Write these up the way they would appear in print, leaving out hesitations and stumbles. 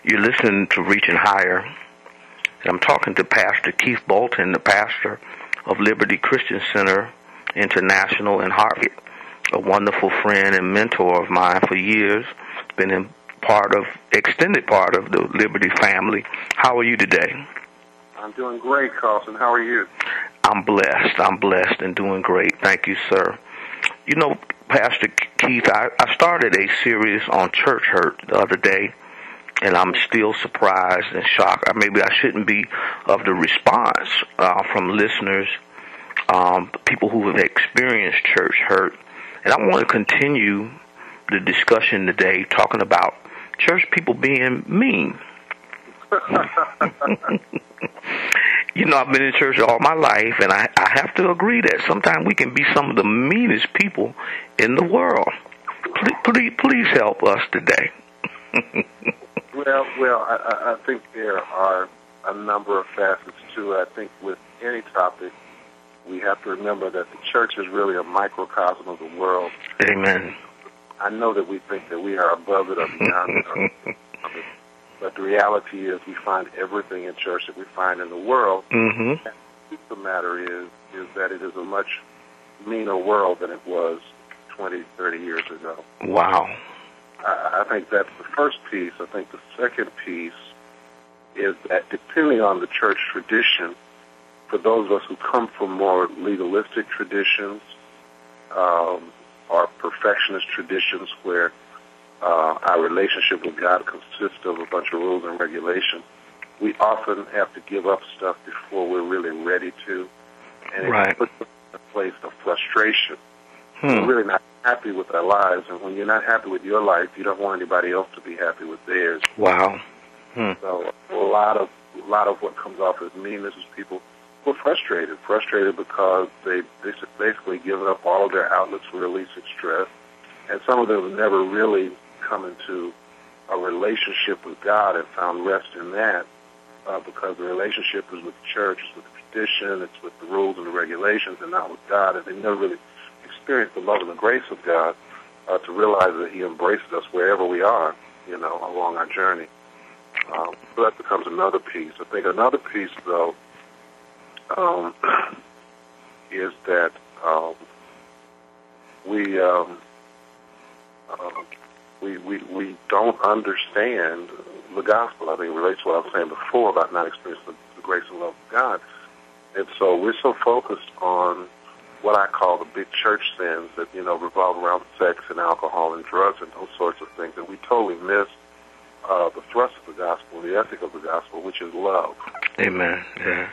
You're listening to Reaching Higher, and I'm talking to Pastor Keith Bolton, the pastor of Liberty Christian Center International in Harvard, a wonderful friend and mentor of mine for years, been extended part of the Liberty family. How are you today? I'm doing great, Carlton. How are you? I'm blessed and doing great. Thank you, sir. You know, Pastor Keith, I started a series on church hurt the other day, and I'm still surprised and shocked. Maybe I shouldn't be of the response from listeners, people who have experienced church hurt. And I want to continue the discussion today talking about church people being mean. You know, I've been in church all my life, and I have to agree that sometimes we can be some of the meanest people in the world. Please help us today. Well, I think there are a number of facets to it. I think with any topic, we have to remember that the church is really a microcosm of the world. Amen. I know that we think that we are above it or beyond it. But the reality is we find everything in church that we find in the world. Mm-hmm. And the matter is that it is a much meaner world than it was 20, 30 years ago. Wow. I think that's the first piece. I think the second piece is that depending on the church tradition, for those of us who come from more legalistic traditions or perfectionist traditions where our relationship with God consists of a bunch of rules and regulations, we often have to give up stuff before we're really ready to. And it puts us in a place of frustration. We're really not happy with our lives, and when you're not happy with your life, you don't want anybody else to be happy with theirs. Wow. So a lot of what comes off as meanness is people who are frustrated because they basically given up all of their outlets for releasing stress, and some of them have never really come into a relationship with God and found rest in that because the relationship is with the church, it's with the tradition, it's with the rules and the regulations, and not with God, and they never really experienced the love and the grace of God to realize that He embraces us wherever we are, along our journey. So that becomes another piece. I think another piece, though, is that we don't understand the gospel. I think it relates to what I was saying before about not experiencing the grace and love of God. And so we're so focused on what I call the big church sins that, revolve around sex and alcohol and drugs and those sorts of things, that we totally miss the thrust of the gospel, the ethic of the gospel, which is love. Amen. Yeah.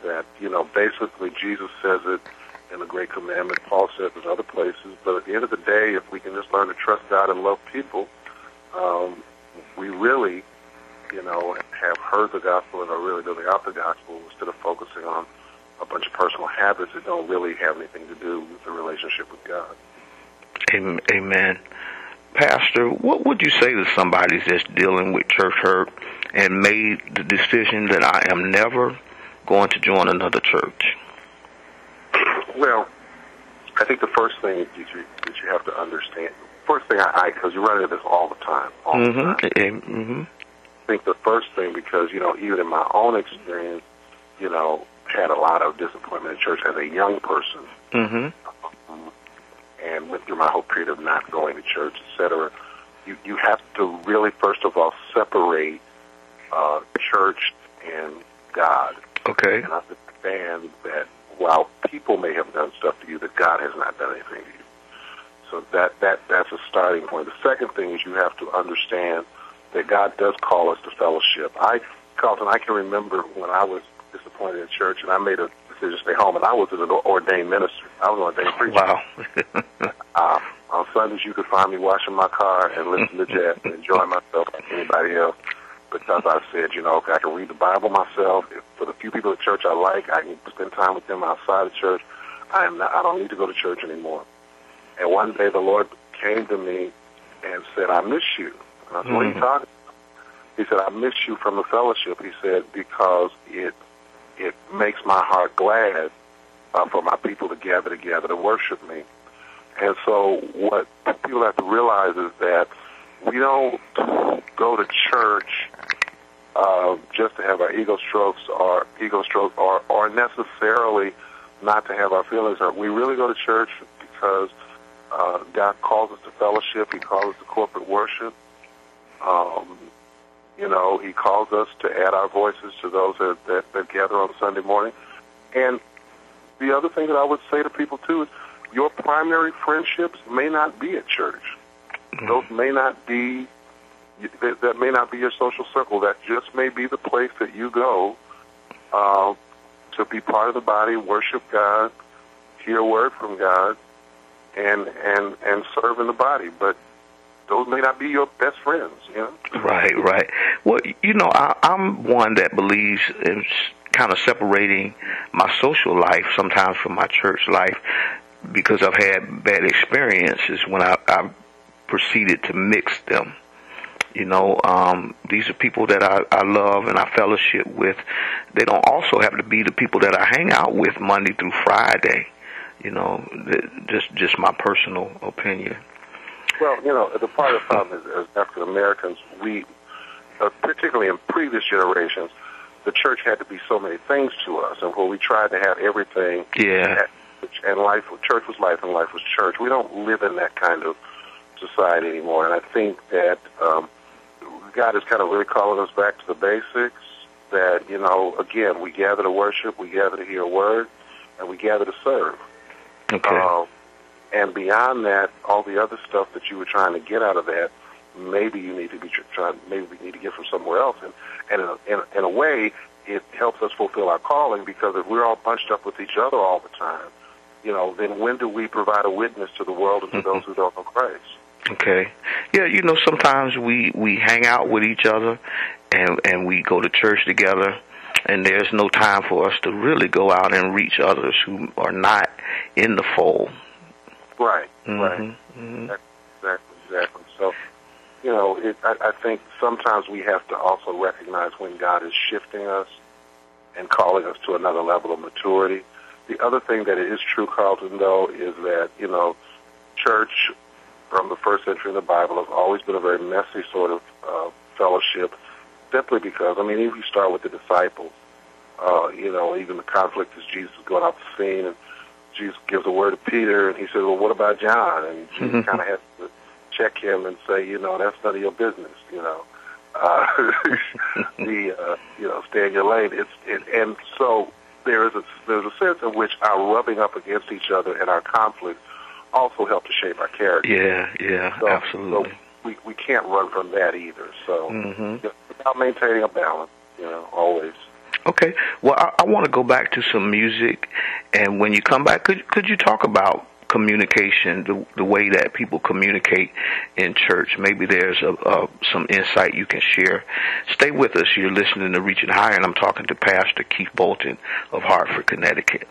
That, basically Jesus says it in the Great Commandment. Paul says it in other places. But at the end of the day, if we can just learn to trust God and love people, we really, have heard the gospel and are really living out the gospel instead of focusing on a bunch of personal habits that don't really have anything to do with the relationship with God. Amen. Pastor, what would you say to somebody that's dealing with church hurt and made the decision that I am never going to join another church? Well, I think the first thing that you have to understand, first thing because you run into this all the time. Mm-hmm. I think the first thing, because, even in my own experience, had a lot of disappointment in church as a young person. Mm-hmm. And went through my whole period of not going to church, etc. You have to really, first of all, separate church and God. Okay. And understand that while people may have done stuff to you, that God has not done anything to you. So that's a starting point. The second thing is you have to understand that God does call us to fellowship. Carlton, I can remember when I was disappointed in church and I made a decision to stay home, and I was an ordained minister. I was an ordained preacher. Wow. On Sundays, you could find me washing my car and listening to jazz and enjoying myself like anybody else, because I said, I can read the Bible myself. For the few people at church I like, I can spend time with them outside of church. I don't need to go to church anymore. And one day the Lord came to me and said, I miss you. And I said, what are you talking about? He said, I miss you from the fellowship. He said, because it makes my heart glad for my people to gather together to worship me. And so what people have to realize is that we don't go to church just to have our ego strokes or necessarily not to have our feelings hurt. We really go to church because God calls us to fellowship. He calls us to corporate worship. He calls us to add our voices to those that gather on Sunday morning. And the other thing that I would say to people, too, is your primary friendships may not be at church. Mm-hmm. Those may not be, that may not be your social circle. That just may be the place that you go to be part of the body, worship God, hear a word from God, and serve in the body. But those may not be your best friends, Right. Well, I'm one that believes in kind of separating my social life sometimes from my church life because I've had bad experiences when I proceeded to mix them. These are people that I love and I fellowship with. They don't also have to be the people that I hang out with Monday through Friday. Just my personal opinion. Well, the part of the problem is, as African Americans, we, particularly in previous generations, the church had to be so many things to us, and where we tried to have everything. Yeah. And church was life, and life was church. We don't live in that kind of society anymore, and I think that God is kind of really calling us back to the basics. That again, we gather to worship, we gather to hear a word, and we gather to serve. Okay. And beyond that, all the other stuff that you were trying to get out of that, maybe you need to be trying. Maybe we need to get from somewhere else. And in a way, it helps us fulfill our calling, because if we're all bunched up with each other all the time, then when do we provide a witness to the world and to those who don't know Christ? Okay. Yeah, sometimes we hang out with each other and we go to church together, and there's no time for us to really go out and reach others who are not in the fold. Right, Mm-hmm. right. Mm-hmm. Exactly. So, I think sometimes we have to also recognize when God is shifting us and calling us to another level of maturity. The other thing that is true, Carlton, though, is that, church from the first century of the Bible has always been a very messy sort of fellowship, simply because, if you start with the disciples, even the conflict as Jesus is going off the scene, and Jesus gives a word to Peter, and he says, well, what about John? And Jesus kind of has to check him and say, that's none of your business, stay in your lane. And so there's a sense in which our rubbing up against each other and our conflict also help to shape our character. Yeah, so, absolutely. So we can't run from that either. So without maintaining a balance, always. Okay. Well, I want to go back to some music, and when you come back, could you talk about communication, the way that people communicate in church? Maybe there's some insight you can share. Stay with us. You're listening to Reaching Higher, and I'm talking to Pastor Keith Bolton of Hartford, Connecticut.